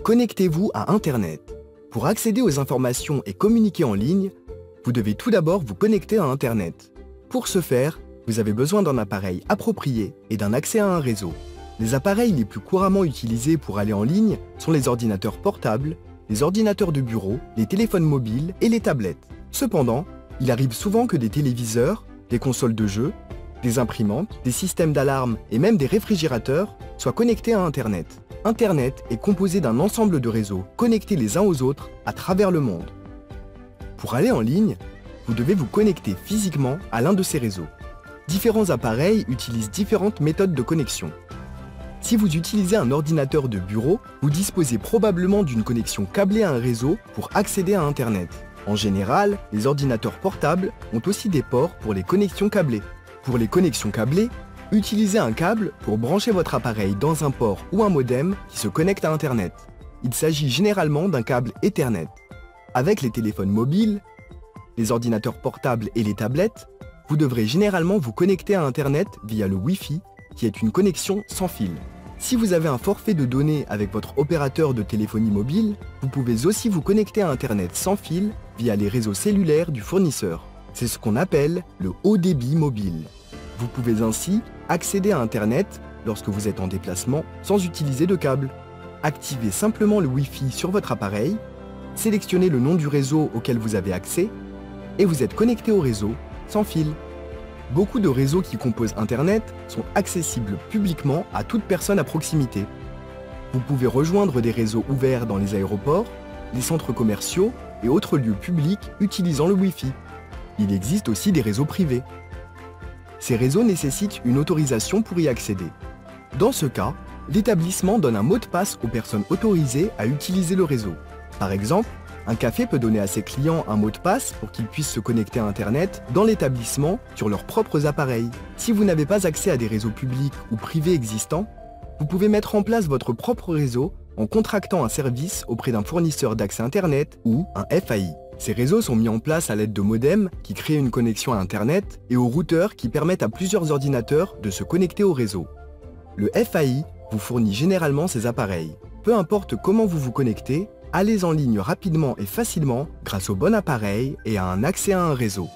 Connectez-vous à Internet. Pour accéder aux informations et communiquer en ligne, vous devez tout d'abord vous connecter à Internet. Pour ce faire, vous avez besoin d'un appareil approprié et d'un accès à un réseau. Les appareils les plus couramment utilisés pour aller en ligne sont les ordinateurs portables, les ordinateurs de bureau, les téléphones mobiles et les tablettes. Cependant, il arrive souvent que des téléviseurs, des consoles de jeux, des imprimantes, des systèmes d'alarme et même des réfrigérateurs soient connectés à Internet. Internet est composé d'un ensemble de réseaux connectés les uns aux autres à travers le monde. Pour aller en ligne, vous devez vous connecter physiquement à l'un de ces réseaux. Différents appareils utilisent différentes méthodes de connexion. Si vous utilisez un ordinateur de bureau, vous disposez probablement d'une connexion câblée à un réseau pour accéder à Internet. En général, les ordinateurs portables ont aussi des ports pour les connexions câblées. Pour les connexions câblées, utilisez un câble pour brancher votre appareil dans un port ou un modem qui se connecte à Internet. Il s'agit généralement d'un câble Ethernet. Avec les téléphones mobiles, les ordinateurs portables et les tablettes, vous devrez généralement vous connecter à Internet via le Wi-Fi, qui est une connexion sans fil. Si vous avez un forfait de données avec votre opérateur de téléphonie mobile, vous pouvez aussi vous connecter à Internet sans fil via les réseaux cellulaires du fournisseur. C'est ce qu'on appelle le haut débit mobile. Vous pouvez ainsi accéder à Internet lorsque vous êtes en déplacement sans utiliser de câble. Activez simplement le Wi-Fi sur votre appareil, sélectionnez le nom du réseau auquel vous avez accès et vous êtes connecté au réseau sans fil. Beaucoup de réseaux qui composent Internet sont accessibles publiquement à toute personne à proximité. Vous pouvez rejoindre des réseaux ouverts dans les aéroports, les centres commerciaux et autres lieux publics utilisant le Wi-Fi. Il existe aussi des réseaux privés. Ces réseaux nécessitent une autorisation pour y accéder. Dans ce cas, l'établissement donne un mot de passe aux personnes autorisées à utiliser le réseau. Par exemple, un café peut donner à ses clients un mot de passe pour qu'ils puissent se connecter à Internet dans l'établissement sur leurs propres appareils. Si vous n'avez pas accès à des réseaux publics ou privés existants, vous pouvez mettre en place votre propre réseau en contractant un service auprès d'un fournisseur d'accès Internet ou un FAI. Ces réseaux sont mis en place à l'aide de modems qui créent une connexion à Internet et aux routeurs qui permettent à plusieurs ordinateurs de se connecter au réseau. Le FAI vous fournit généralement ces appareils. Peu importe comment vous vous connectez, allez en ligne rapidement et facilement grâce au bon appareil et à un accès à un réseau.